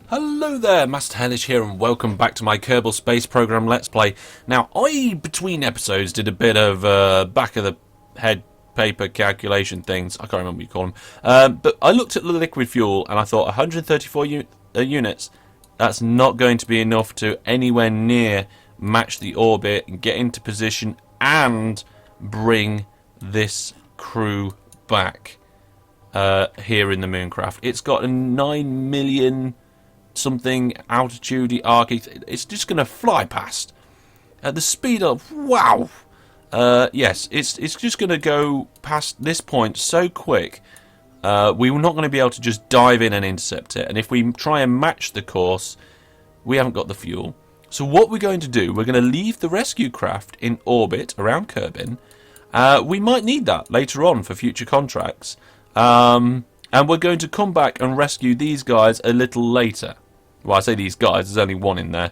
Hello there, Master Hellish here, and welcome back to my Kerbal Space Program Let's Play. Now, between episodes, did a bit of back of the head paper calculation things. I can't remember what you call them. But I looked at the liquid fuel, and I thought 134 units, that's not going to be enough to anywhere near match the orbit and get into position and bring this crew back here in the Mooncraft. It's got a 9 million... something altitude arc. It's just going to fly past at the speed of wow. Yes, it's just going to go past this point so quick. We're not going to be able to just dive in and intercept it. And if we try and match the course, we haven't got the fuel. So what we're going to do, we're going to leave the rescue craft in orbit around Kerbin. We might need that later on for future contracts. And we're going to come back and rescue these guys a little later. Well, I say these guys, there's only one in there.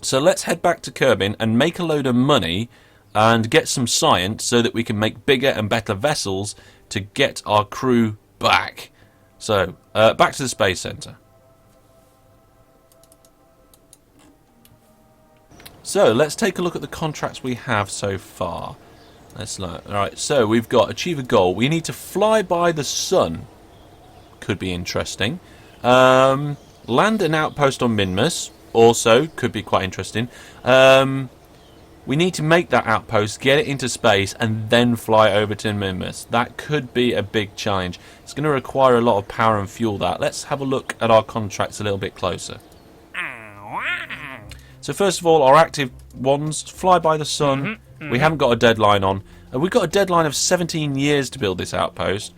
So let's head back to Kerbin and make a load of money and get some science so that we can make bigger and better vessels to get our crew back. So, back to the Space Center. So, let's take a look at the contracts we have so far. Let's look. Alright, so we've got achieve a goal. We need to fly by the sun. Could be interesting. Land an outpost on Minmus. Also, could be quite interesting. We need to make that outpost, get it into space, and then fly over to Minmus. That could be a big challenge. It's going to require a lot of power and fuel, that. Let's have a look at our contracts a little bit closer. So first of all, our active ones, fly by the sun. We haven't got a deadline on. We've got a deadline of 17 years to build this outpost.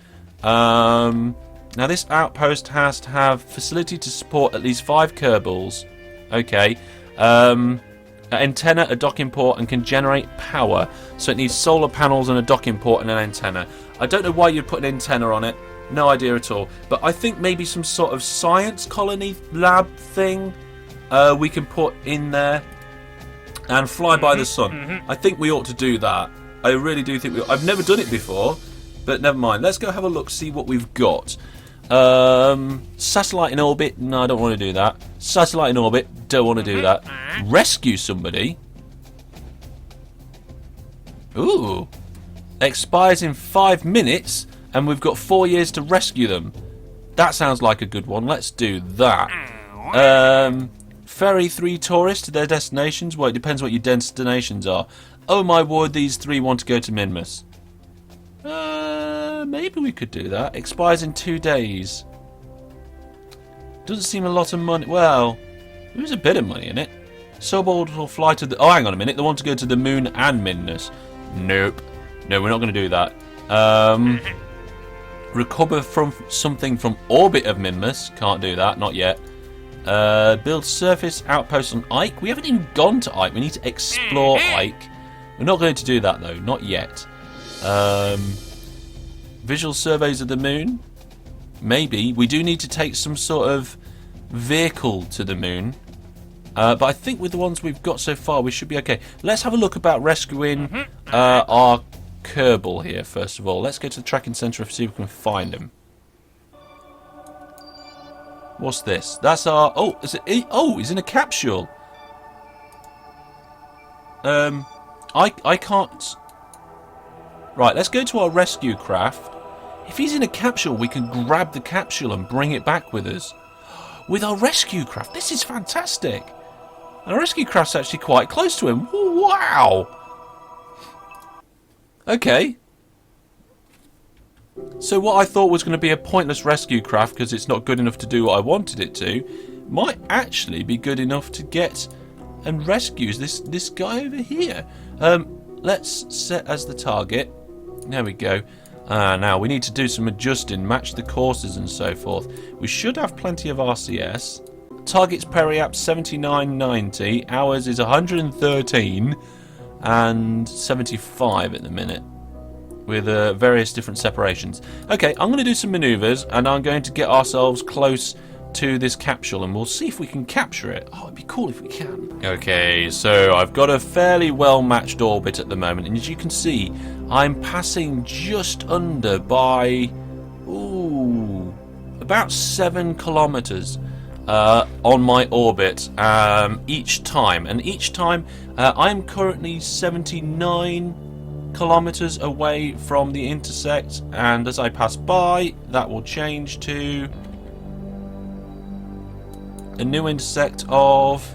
Now this outpost has to have facility to support at least 5 Kerbals. Okay. An antenna, a docking port, and can generate power. So it needs solar panels and a docking port and an antenna. I don't know why you'd put an antenna on it. No idea at all. But I think maybe some sort of science colony lab thing we can put in there. And fly by the sun. I think we ought to do that. I really do think I've never done it before, but never mind. Let's go have a look, see what we've got. Satellite in orbit. No, I don't want to do that. Satellite in orbit. Don't want to do that. Rescue somebody. Ooh. Expires in 5 minutes, and we've got 4 years to rescue them. That sounds like a good one. Let's do that. Ferry 3 tourists to their destinations. Well, it depends what your destinations are. Oh my word, these 3 want to go to Minmus. Maybe we could do that. Expires in 2 days. Doesn't seem a lot of money. Well, there's a bit of money in it. Suborbital flight to the... Oh, hang on a minute. They want to go to the moon and Minmus. Nope. No, we're not going to do that. Recover from something from orbit of Minmus. Can't do that. Not yet. Build surface outposts on Ike. We haven't even gone to Ike. We need to explore Ike. We're not going to do that, though. Not yet. Visual surveys of the moon. Maybe. We do need to take some sort of vehicle to the moon. But I think with the ones we've got so far, we should be okay. Let's have a look about rescuing our Kerbal here, first of all. Let's go to the tracking centre and see if we can find him. What's this? That's our... Oh, is it? Oh, he's in a capsule. I can't... Right, let's go to our rescue craft. If he's in a capsule, we can grab the capsule and bring it back with us. With our rescue craft. This is fantastic. Our rescue craft's actually quite close to him. Wow. Okay. So what I thought was going to be a pointless rescue craft because it's not good enough to do what I wanted it to, might actually be good enough to get and rescues this guy over here. Let's set as the target. There we go. Now we need to do some adjusting, match the courses and so forth. We should have plenty of RCS. Target's periap 79.90. Ours is 113 and 75 at the minute, with various different separations. Okay, I'm going to do some manoeuvres, and I'm going to get ourselves close to this capsule, and we'll see if we can capture it. Oh, it'd be cool if we can. Okay, so I've got a fairly well-matched orbit at the moment, and as you can see, I'm passing just under by... Ooh... about 7 kilometers on my orbit each time. And each time I'm currently 79 kilometers away from the intersect, and as I pass by, that will change to a new intersect of...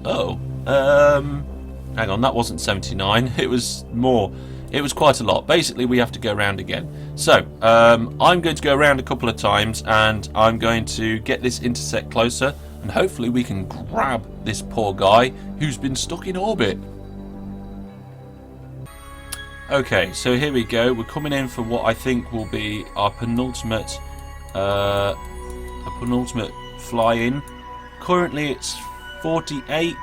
oh, hang on, that wasn't 79, it was more. It was quite a lot. Basically, we have to go around again. So, I'm going to go around a couple of times, and I'm going to get this intersect closer, and hopefully we can grab this poor guy who's been stuck in orbit. Okay, so here we go. We're coming in for what I think will be our penultimate fly-in. Currently, it's 48.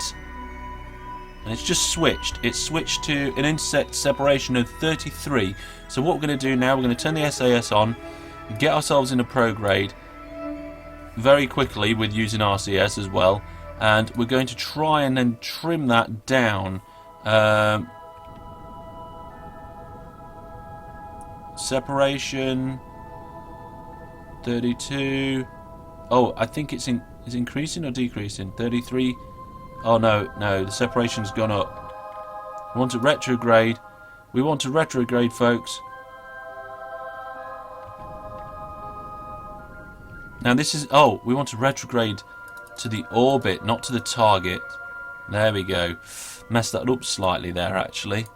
And it's just switched. It's switched to an intersect separation of 33. So what we're going to do now, we're going to turn the SAS on, get ourselves in a prograde very quickly with using RCS as well, and we're going to try and then trim that down. Separation 32. Oh, I think it's increasing or decreasing. 33. Oh no, the separation's gone up. We want to retrograde. We want to retrograde, folks. Now this is... oh, we want to retrograde to the orbit, not to the target. There we go. Messed that up slightly there, actually.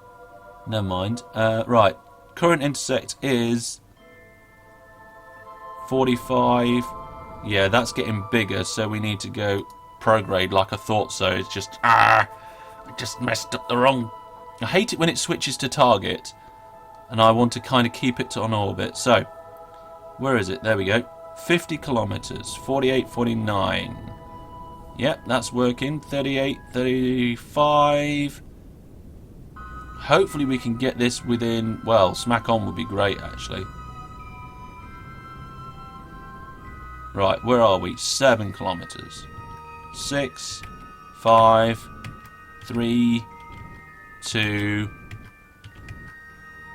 Never mind. Right. Current intersect is 45. Yeah, that's getting bigger, so we need to go prograde like I thought so. It's just... I just messed up the wrong... I hate it when it switches to target, and I want to kind of keep it on orbit. So, where is it? There we go. 50 kilometers. 48, 49. Yep, that's working. 38, 35. Hopefully we can get this within... well, smack on would be great, actually. Right, where are we? 7 kilometers. 6, 5, 3, 2,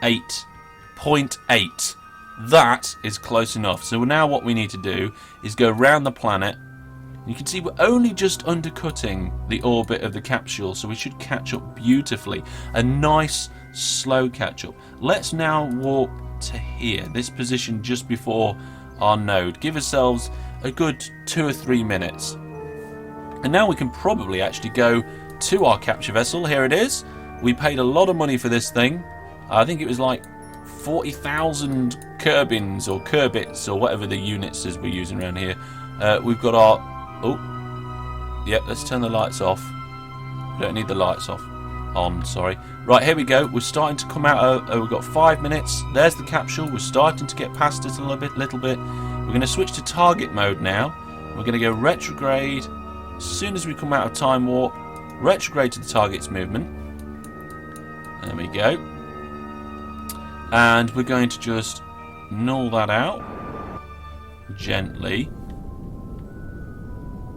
8.8. That is close enough. So now what we need to do is go around the planet. You can see we're only just undercutting the orbit of the capsule, so we should catch up beautifully. A nice slow catch up. Let's now warp to here, this position just before our node. Give ourselves a good 2 or 3 minutes. And now we can probably actually go to our capture vessel. Here it is. We paid a lot of money for this thing. I think it was like 40,000 Kerbins or Kerbits or whatever the units is we're using around here. We've got our... oh, yep, let's turn the lights off. We don't need the lights off. On, sorry. Right, here we go. We're starting to come out of... we've got 5 minutes. There's the capsule. We're starting to get past it a little bit. We're going to switch to target mode now. We're going to go retrograde. As soon as we come out of time warp, retrograde to the target's movement. There we go. And we're going to just null that out gently.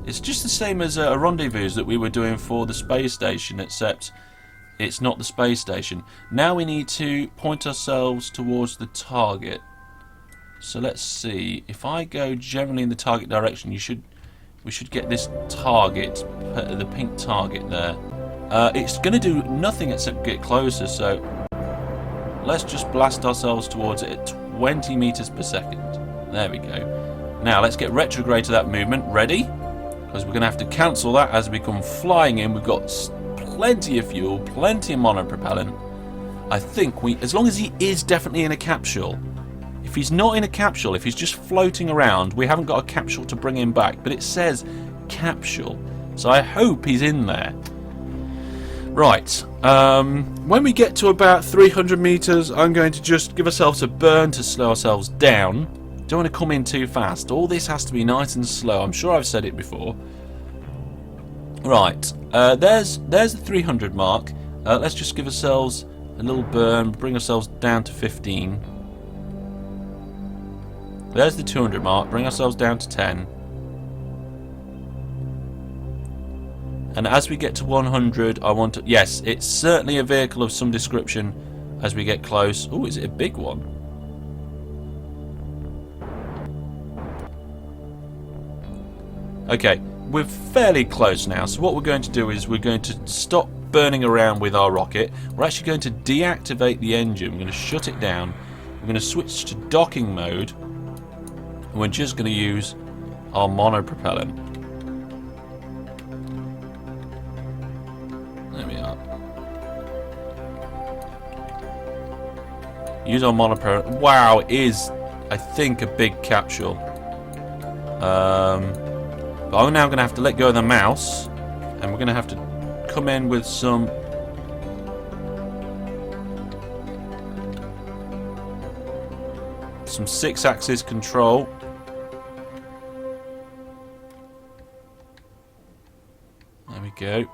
It's just the same as a rendezvous that we were doing for the space station, except it's not the space station. Now we need to point ourselves towards the target. So let's see. If I go generally in the target direction, we should get this target, the pink target there. It's going to do nothing except get closer, so let's just blast ourselves towards it at 20 meters per second. There we go. Now let's get retrograde to that movement. Ready? Because we're going to have to cancel that as we come flying in. We've got plenty of fuel, plenty of monopropellant. I think as long as he is definitely in a capsule. If he's not in a capsule, if he's just floating around, we haven't got a capsule to bring him back. But it says capsule, so I hope he's in there. Right, when we get to about 300 meters, I'm going to just give ourselves a burn to slow ourselves down. Don't want to come in too fast. All this has to be nice and slow. I'm sure I've said it before. Right, there's the 300 mark. Let's just give ourselves a little burn, bring ourselves down to 15. There's the 200 mark, bring ourselves down to 10. And as we get to 100, I want to... yes, it's certainly a vehicle of some description as we get close. Oh, is it a big one? Okay, we're fairly close now, so what we're going to do is we're going to stop burning around with our rocket. We're actually going to deactivate the engine. We're going to shut it down. We're going to switch to docking mode. And we're just going to use our monopropellant. There we are. Use our monopropellant. Wow, it is, I think, a big capsule. But I'm now going to have to let go of the mouse, and we're going to have to come in with some six-axis control. There we go.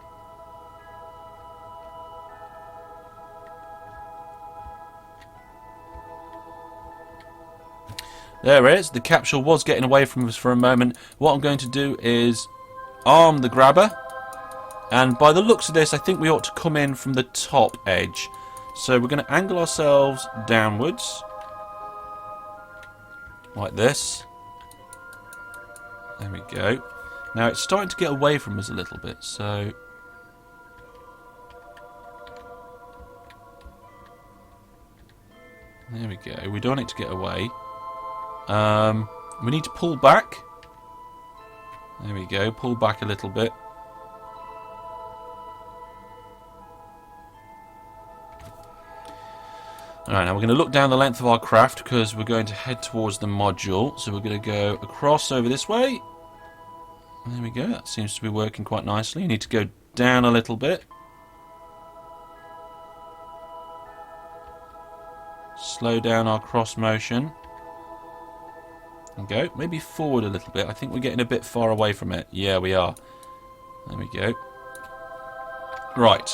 There it is. The capsule was getting away from us for a moment. What I'm going to do is arm the grabber. And by the looks of this, I think we ought to come in from the top edge. So we're going to angle ourselves downwards. Like this. There we go. Now it's starting to get away from us a little bit, so... There we go. We don't want it to get away. We need to pull back. There we go. Pull back a little bit. Alright, now we're going to look down the length of our craft because we're going to head towards the module. So we're going to go across over this way. There we go. That seems to be working quite nicely. You need to go down a little bit. Slow down our cross motion. Go. Maybe forward a little bit. I think we're getting a bit far away from it. Yeah, we are. There we go. Right.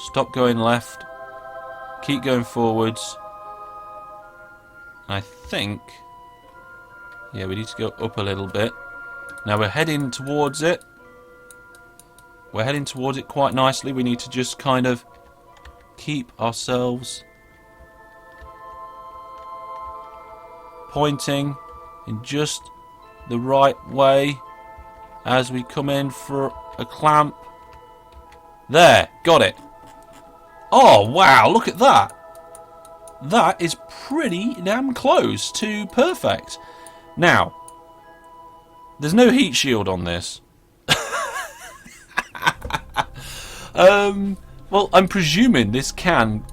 Stop going left. Keep going forwards. I think... Yeah, we need to go up a little bit. Now we're heading towards it. We're heading towards it quite nicely. We need to just kind of keep ourselves... pointing in just the right way as we come in for a clamp. There, got it. Oh wow, look at that. That is pretty damn close to perfect. Now, there's no heat shield on this. Well, I'm presuming this can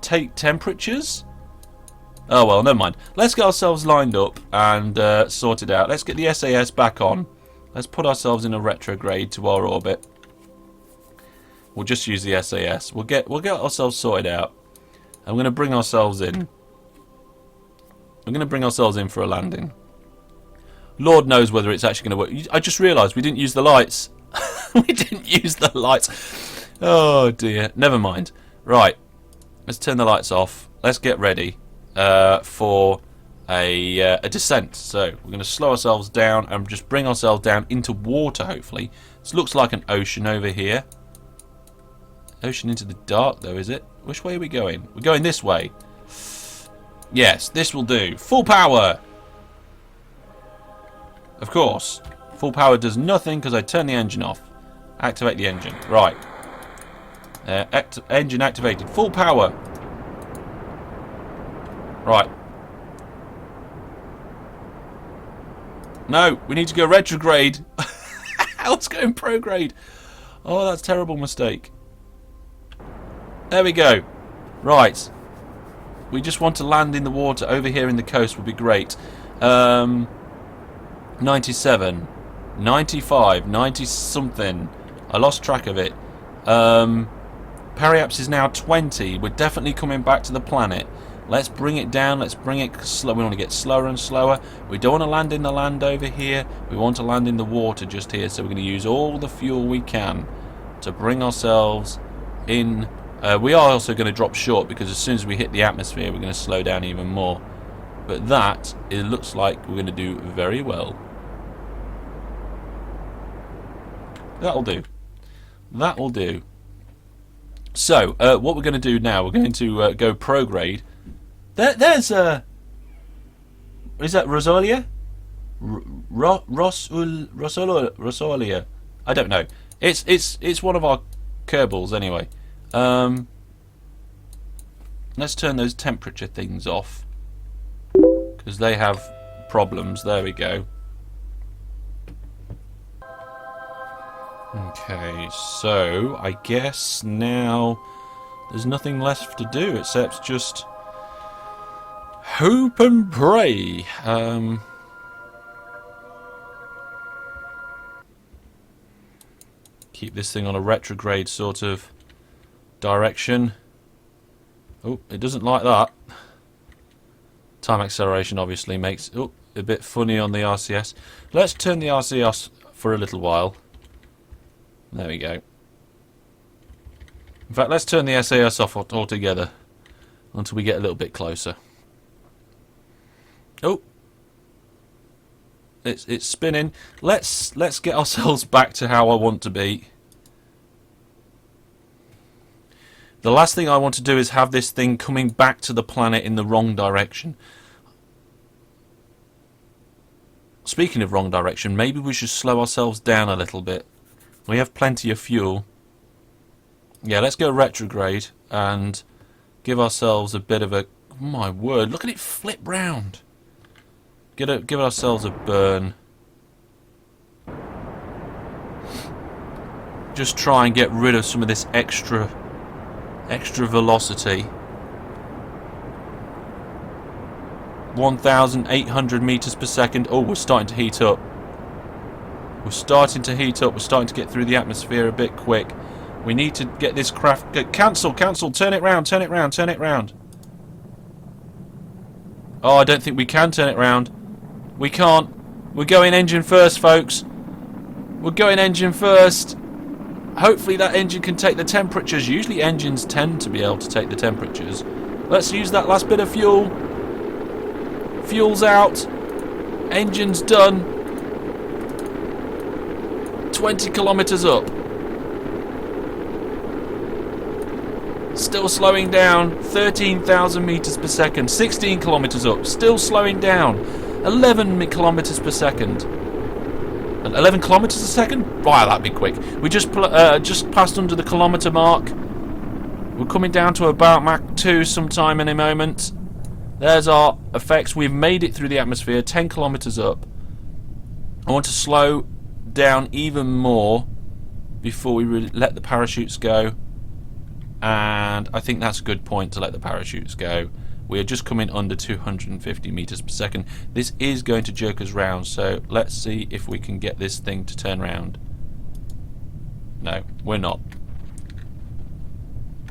take temperatures. Oh well, never mind. Let's get ourselves lined up and sorted out. Let's get the SAS back on. Let's put ourselves in a retrograde to our orbit. We'll just use the SAS. We'll get ourselves sorted out. I'm going to bring ourselves in. I'm going to bring ourselves in for a landing. Lord knows whether it's actually going to work. I just realised we didn't use the lights. We didn't use the lights. Oh dear. Never mind. Right. Let's turn the lights off. Let's get ready. For a descent. So we're going to slow ourselves down and just bring ourselves down into water, hopefully. This looks like an ocean over here. Ocean into the dark, though, is it? Which way are we going? We're going this way. Yes, this will do. Full power! Of course. Full power does nothing because I turned the engine off. Activate the engine. Right. Engine activated. Full power. Right. No, we need to go retrograde. Let's go in prograde. Oh, that's a terrible mistake. There we go. Right. We just want to land in the water over here in the coast would be great. 97, 95, 90 something. I lost track of it. Periaps is now 20. We're definitely coming back to the planet. Let's bring it down. Let's bring it slow. We want to get slower and slower. We don't want to land in the land over here. We want to land in the water just here. So we're going to use all the fuel we can to bring ourselves in. We are also going to drop short because as soon as we hit the atmosphere, we're going to slow down even more. But that, it looks like we're going to do very well. That'll do. That'll do. So, what we're going to do now, we're going to go prograde. There's Is that Rosalia? Rosalia. I don't know. It's one of our Kerbals anyway. Let's turn those temperature things off because they have problems. There we go. Okay, so I guess now there's nothing left to do except just hope and pray. Keep this thing on a retrograde sort of direction. Oh, it doesn't like that. Time acceleration obviously makes it a bit funny on the RCS. Let's turn the RCS for a little while. There we go. In fact, let's turn the SAS off altogether until we get a little bit closer. Oh, it's spinning. Let's get ourselves back to how I want to be. The last thing I want to do is have this thing coming back to the planet in the wrong direction. Speaking of wrong direction, maybe we should slow ourselves down a little bit. We have plenty of fuel. Yeah, let's go retrograde and give ourselves a bit of a... Oh my word, look at it flip round. Give ourselves a burn. Just try and get rid of some of this extra velocity. 1,800 meters per second. Oh, we're starting to heat up. We're starting to heat up. We're starting to get through the atmosphere a bit quick. We need to get this craft... Cancel! Turn it round, turn it round, turn it round. Oh, I don't think we can turn it round. We can't. We're going engine first, folks. We're going engine first. Hopefully that engine can take the temperatures. Usually engines tend to be able to take the temperatures. Let's use that last bit of fuel. Fuel's out. Engine's done. 20 kilometers up. Still slowing down. 13,000 meters per second. 16 kilometers up. Still slowing down. 11 kilometers per second. 11 kilometers a second? Wow, that'd be quick. We just passed under the kilometer mark. We're coming down to about Mach 2 sometime in a moment. There's our effects. We've made it through the atmosphere. 10 kilometers up. I want to slow down even more before we really let the parachutes go. And I think that's a good point to let the parachutes go. We are just coming under 250 meters per second. This is going to jerk us round, so let's see if we can get this thing to turn round. No, we're not.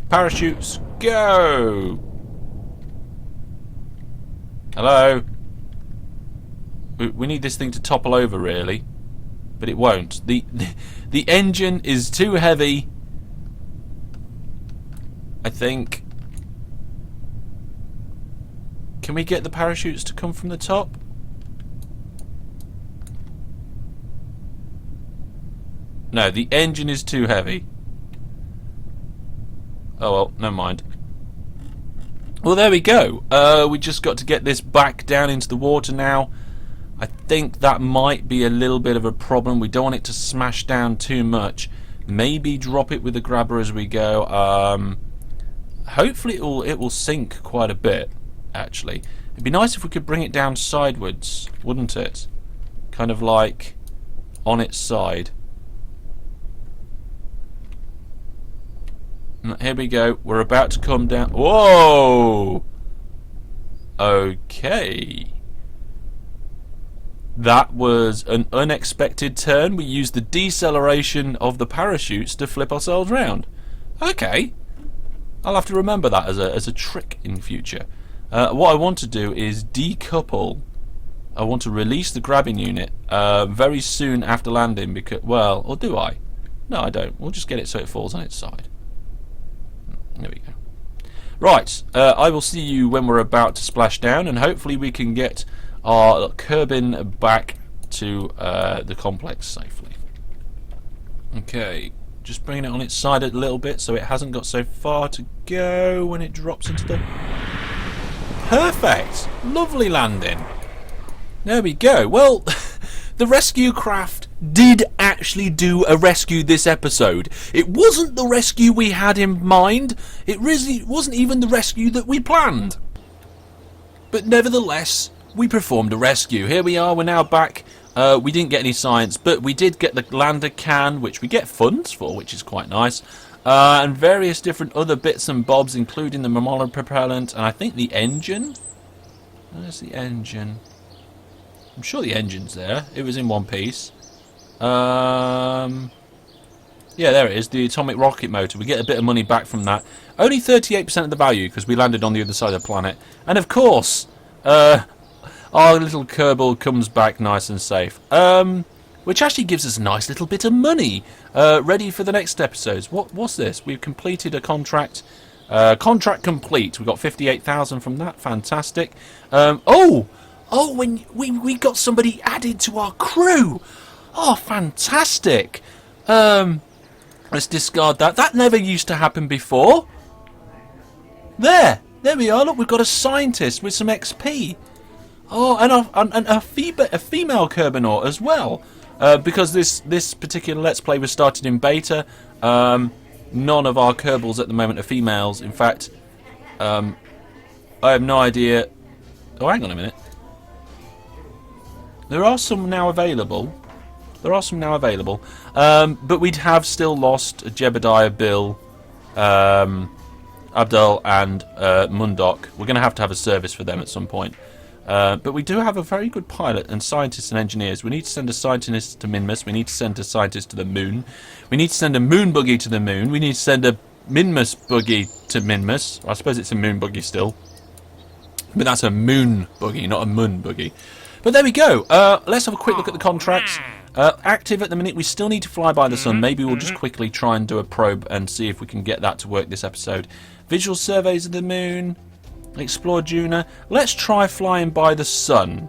Parachutes, go! Hello? We need this thing to topple over, really. But it won't. The engine is too heavy. I think... Can we get the parachutes to come from the top? No, the engine is too heavy. Oh well, never mind. Well, there we go. We just got to get this back down into the water now. I think that might be a little bit of a problem. We don't want it to smash down too much. Maybe drop it with the grabber as we go. Hopefully it will sink quite a bit. Actually, it'd be nice if we could bring it down sideways, wouldn't it? Kind of like on its side. Here we go. We're about to come down. Whoa! Okay. That was an unexpected turn. We used the deceleration of the parachutes to flip ourselves round. Okay. I'll have to remember that as a trick in future. What I want to do is decouple. I want to release the grabbing unit very soon after landing because, well, or do I? No, I don't. We'll just get it so it falls on its side. There we go. Right, I will see you when we're about to splash down, and hopefully we can get our Kerbin back to the complex safely. Okay, just bringing it on its side a little bit so it hasn't got so far to go when it drops into the... Perfect! Lovely landing. There we go. Well, the rescue craft did actually do a rescue this episode. It wasn't the rescue we had in mind. It really wasn't even the rescue that we planned. But nevertheless, we performed a rescue. Here we are, we're now back. We didn't get any science, but we did get the lander can, which we get funds for, which is quite nice. And various different other bits and bobs, including the Mammola propellant, and I think the engine. Where's the engine? I'm sure the engine's there. It was in one piece. Yeah, there it is. The atomic rocket motor. We get a bit of money back from that. Only 38% of the value because we landed on the other side of the planet. And of course, our little Kerbal comes back nice and safe. Which actually gives us a nice little bit of money. Ready for the next episodes. What's this? We've completed a contract. Contract complete. We got 58,000 from that. Fantastic. Oh, when we got somebody added to our crew. Oh, fantastic. Let's discard that. That never used to happen before. There we are. Look, we've got a scientist with some XP. Oh, and a female Kerbinaut as well. Because this particular Let's Play was started in beta. None of our Kerbals at the moment are females. In fact, I have no idea. Oh, hang on a minute. There are some now available. But we'd have still lost Jebediah, Bill, Abdul, and Mundok. We're going to have a service for them at some point. But we do have a very good pilot and scientists and engineers. We need to send a scientist to Minmus. We need to send a scientist to the moon. We need to send a moon buggy to the moon. We need to send a Minmus buggy to Minmus. I suppose it's a moon buggy still. But that's a moon buggy, not a moon buggy. But there we go. Let's have a quick look at the contracts. Active at the minute. We still need to fly by the sun. Maybe we'll just quickly try and do a probe and see if we can get that to work this episode. Visual surveys of the moon. Explore Juna. Let's try flying by the sun.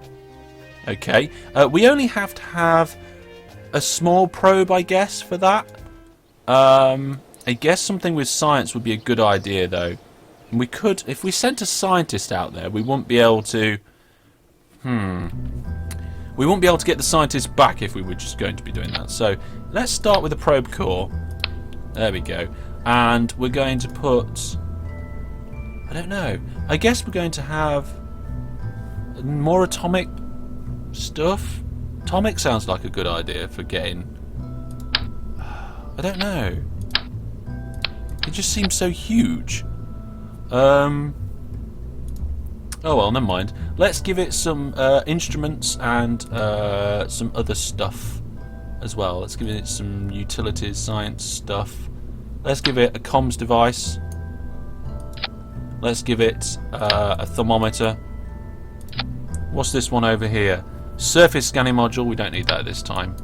Okay. We only have to have a small probe, I guess, for that. I guess something with science would be a good idea, though. And we could, if we sent a scientist out there, we wouldn't be able to... We wouldn't be able to get the scientists back if we were just going to be doing that. So let's start with the probe core. There we go. And we're going to put... I don't know. I guess we're going to have more atomic stuff. Atomic sounds like a good idea for getting... I don't know. It just seems so huge. Oh well, never mind. Let's give it some instruments and some other stuff as well. Let's give it some utilities, science stuff. Let's give it a comms device. Let's give it a thermometer. What's this one over here? Surface scanning module. We don't need that this time.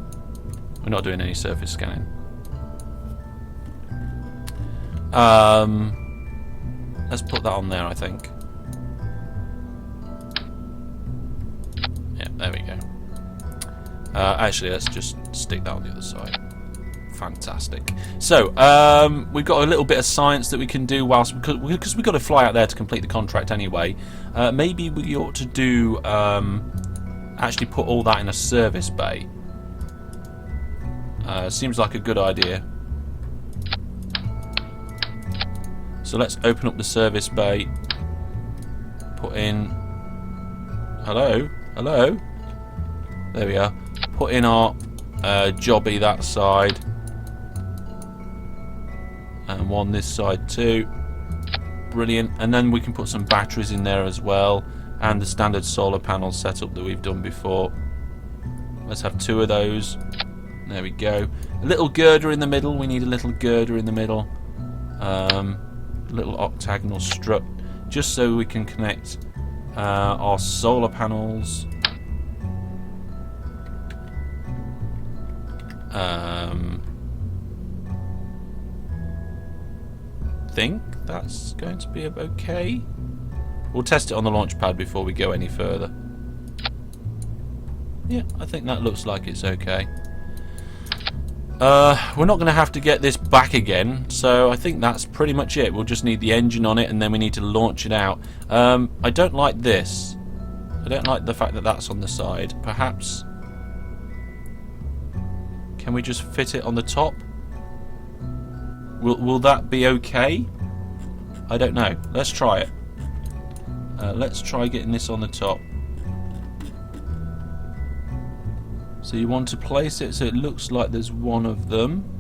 We're not doing any surface scanning. Let's put that on there, I think. Yeah, there we go. Actually, let's just stick that on the other side. Fantastic. So, we've got a little bit of science that we can do whilst... Because we've got to fly out there to complete the contract anyway. Maybe we ought to do... actually put all that in a service bay. Seems like a good idea. So let's open up the service bay. Put in... Hello? Hello? There we are. Put in our jobby that side. And one this side too. Brilliant. And then we can put some batteries in there as well. And the standard solar panel setup that we've done before. Let's have 2 of those. There we go. A little girder in the middle. We need a little girder in the middle. Little octagonal strut. Just so we can connect our solar panels. Think that's going to be okay. We'll test it on the launch pad before we go any further. Yeah, I think that looks like it's okay. We're not going to have to get this back again, so I think that's pretty much it. We'll just need the engine on it, and then we need to launch it out. I don't like this. I don't like the fact that that's on the side. Perhaps... Can we just fit it on the top? Will that be okay? I don't know. Let's try it. Let's try getting this on the top. So you want to place it so it looks like there's one of them.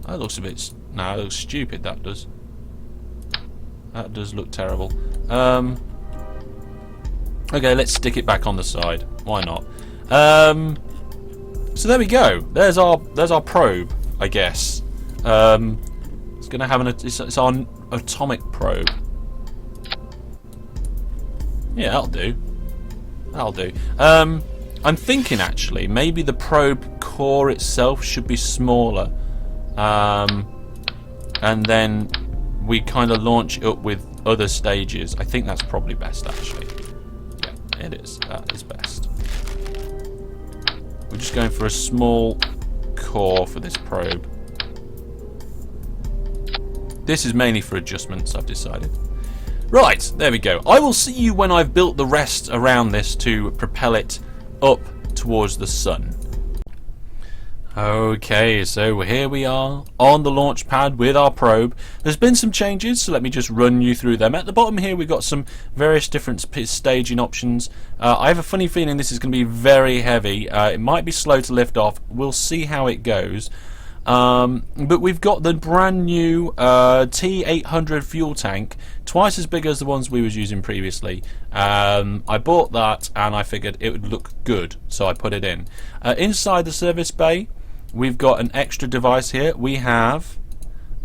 That looks a bit... No, it looks stupid, that does. That does look terrible. Okay, let's stick it back on the side. Why not? So there we go. There's our probe, I guess. It's gonna have it's our atomic probe. Yeah, that'll do. That'll do. I'm thinking actually maybe the probe core itself should be smaller, and then we kind of launch it up with other stages. I think that's probably best actually. Yeah, it is. That is best. We're just going for a small core for this probe. This is mainly for adjustments, I've decided. Right, there we go. I will see you when I've built the rest around this to propel it up towards the sun. Okay, so here we are on the launch pad with our probe. There's been some changes, so let me just run you through them. At the bottom here we've got some various different staging options. I have a funny feeling this is going to be very heavy. It might be slow to lift off. We'll see how it goes. But we've got the brand new T800 fuel tank, twice as big as the ones we was using previously. I bought that and I figured it would look good, so I put it in. Inside the service bay, we've got an extra device here. We have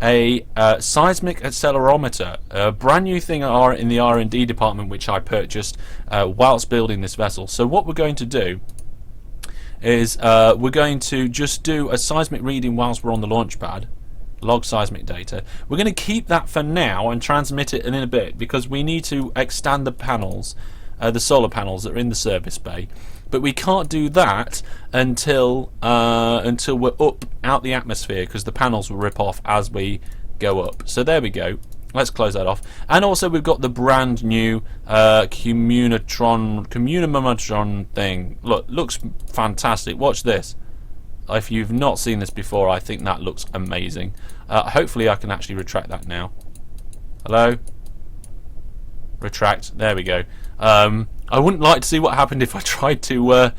a seismic accelerometer, a brand new thing in the R&D department which I purchased whilst building this vessel. So what we're going to do is we're going to just do a seismic reading whilst we're on the launch pad, log seismic data. We're going to keep that for now and transmit it in a bit because we need to extend the panels, the solar panels that are in the service bay. But we can't do that until we're up out the atmosphere because the panels will rip off as we go up. So there we go. Let's close that off. And also we've got the brand new communimatron thing. Look, looks fantastic. Watch this. If you've not seen this before, I think that looks amazing. Hopefully I can actually retract that now. Hello? Retract. There we go. I wouldn't like to see what happened if I tried to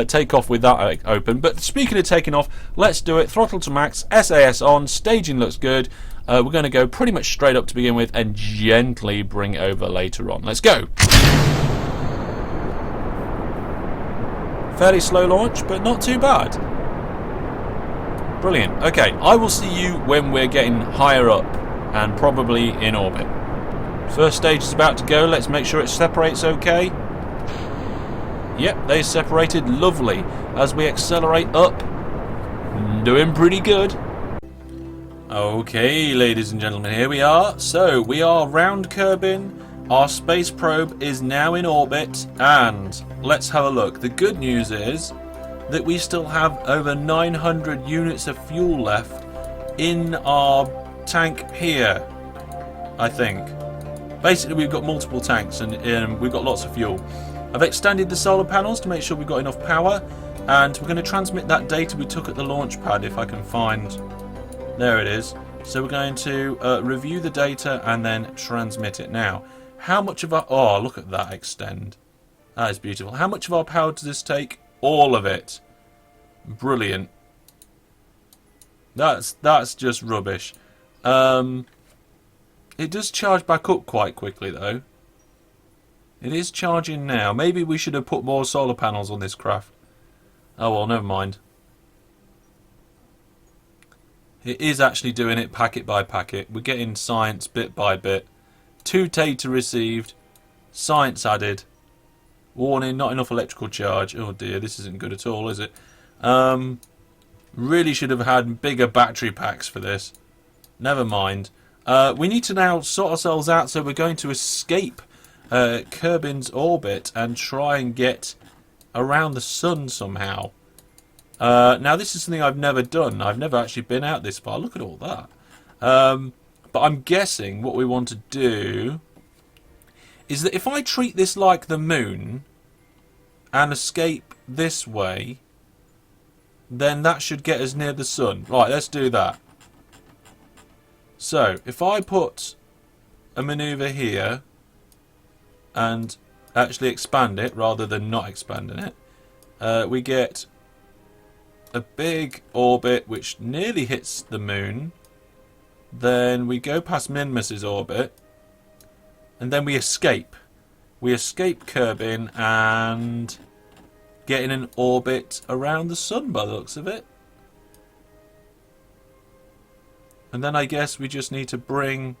take off with that open. But speaking of taking off, let's do it. Throttle to max, SAS on, staging looks good. We're going to go pretty much straight up to begin with and gently bring it over later on. Let's go. Fairly slow launch, but not too bad. Brilliant. Okay, I will see you when we're getting higher up and probably in orbit. First stage is about to go. Let's make sure it separates okay. Yep, they separated lovely as we accelerate up. Doing pretty good. Okay, ladies and gentlemen, here we are. So, we are round Kerbin. Our space probe is now in orbit, and let's have a look. The good news is that we still have over 900 units of fuel left in our tank here, I think. Basically, we've got multiple tanks and we've got lots of fuel. I've extended the solar panels to make sure we've got enough power, and we're going to transmit that data we took at the launch pad if I can find... There it is. So we're going to review the data and then transmit it. Now, how much of our... Oh, look at that extend. That is beautiful. How much of our power does this take? All of it. Brilliant. That's just rubbish. It does charge back up quite quickly, though. It is charging now. Maybe we should have put more solar panels on this craft. Oh, well, never mind. It is actually doing it packet by packet. We're getting science bit by bit. 2 data received. Science added. Warning, not enough electrical charge. Oh dear, this isn't good at all, is it? Really should have had bigger battery packs for this. Never mind. We need to now sort ourselves out, so we're going to escape Kerbin's orbit and try and get around the sun somehow. Now this is something I've never done. I've never actually been out this far. Look at all that. But I'm guessing what we want to do is that if I treat this like the moon and escape this way, then that should get us near the sun. Right, let's do that. So, if I put a maneuver here and actually expand it rather than not expanding it, we get a big orbit which nearly hits the moon. Then we go past Minmus's orbit, and then we escape. We escape Kerbin and get in an orbit around the sun by the looks of it. And then I guess we just need to bring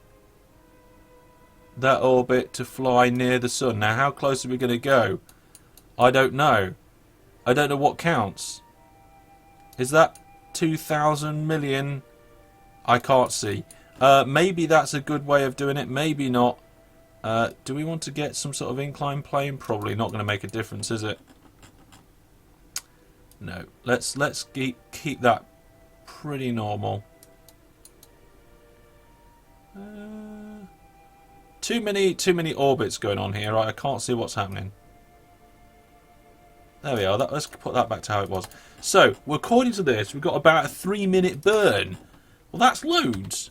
that orbit to fly near the sun. Now, how close are we going to go? I don't know. I don't know what counts. Is that 2,000 million? I can't see. Maybe that's a good way of doing it. Maybe not. Do we want to get some sort of inclined plane? Probably not going to make a difference, is it? No. Let's keep that pretty normal. Too many orbits going on here. I can't see what's happening. There we are. Let's put that back to how it was. So, according to this, we've got about a 3-minute burn. Well, that's loads.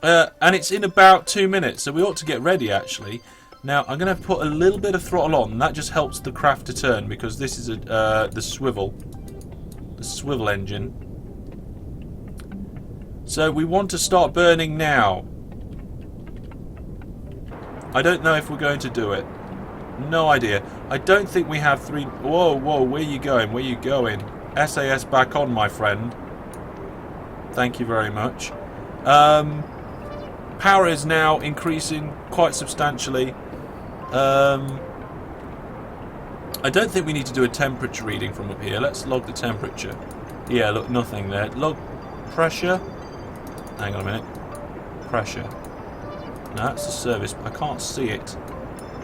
And it's in about 2 minutes, so we ought to get ready, actually. Now, I'm going to put a little bit of throttle on. That just helps the craft to turn, because this is the swivel engine. So, we want to start burning now. I don't know if we're going to do it. No idea. I don't think we have 3... Whoa, where are you going? Where are you going? SAS back on, my friend. Thank you very much. Power is now increasing quite substantially. I don't think we need to do a temperature reading from up here. Let's log the temperature. Yeah, look, nothing there. Log pressure. Hang on a minute. Pressure. No, that's the service. I can't see it.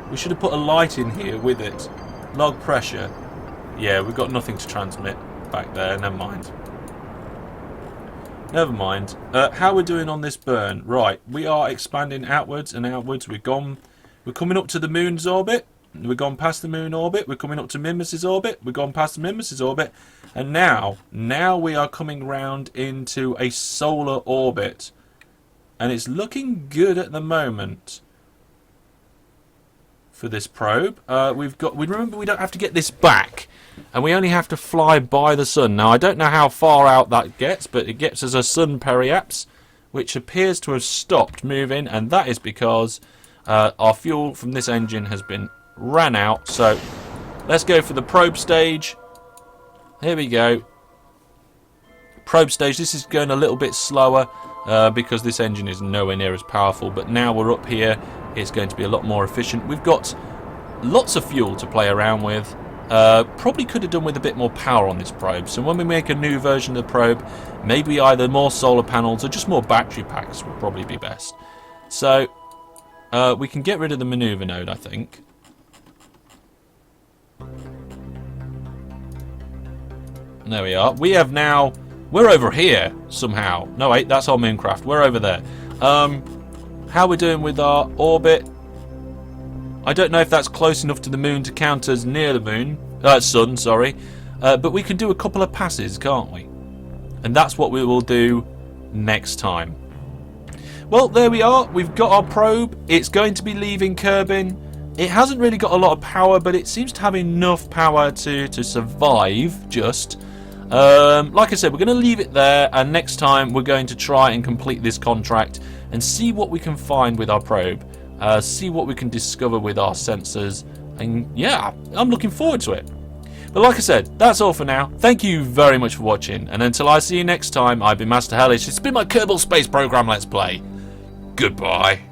We should have put a light in here with it. Log pressure. Yeah, we've got nothing to transmit back there. Never mind. Never mind. How we're doing on this burn? Right, we are expanding outwards and outwards. We're coming up to the moon's orbit. We've gone past the moon orbit. We're coming up to Minmus's orbit. We've gone past the Minmus's orbit. And now we are coming round into a solar orbit. And it's looking good at the moment for this probe. Remember, we don't have to get this back, and we only have to fly by the sun. Now, I don't know how far out that gets, but it gets us a sun periapse, which appears to have stopped moving, and that is because our fuel from this engine has been ran out. So let's go for the probe stage. Here we go. Probe stage. This is going a little bit slower because this engine is nowhere near as powerful, but now we're up here, it's going to be a lot more efficient. We've got lots of fuel to play around with. Probably could have done with a bit more power on this probe, so when we make a new version of the probe, maybe either more solar panels or just more battery packs would probably be best. So we can get rid of the maneuver node, I think. There we are. We have now... We're over here, somehow. No, wait, that's our mooncraft. We're over there. How we're doing with our orbit. I don't know if that's close enough to the moon to count as near the moon. Sun, sorry. But we can do a couple of passes, can't we? And that's what we will do next time. Well, there we are. We've got our probe. It's going to be leaving Kerbin. It hasn't really got a lot of power, but it seems to have enough power to survive, just... like I said, we're going to leave it there, and next time we're going to try and complete this contract and see what we can find with our probe, see what we can discover with our sensors, and yeah, I'm looking forward to it. But like I said, that's all for now. Thank you very much for watching, and until I see you next time, I've been Master Hellish. It's been my Kerbal Space Program Let's Play. Goodbye.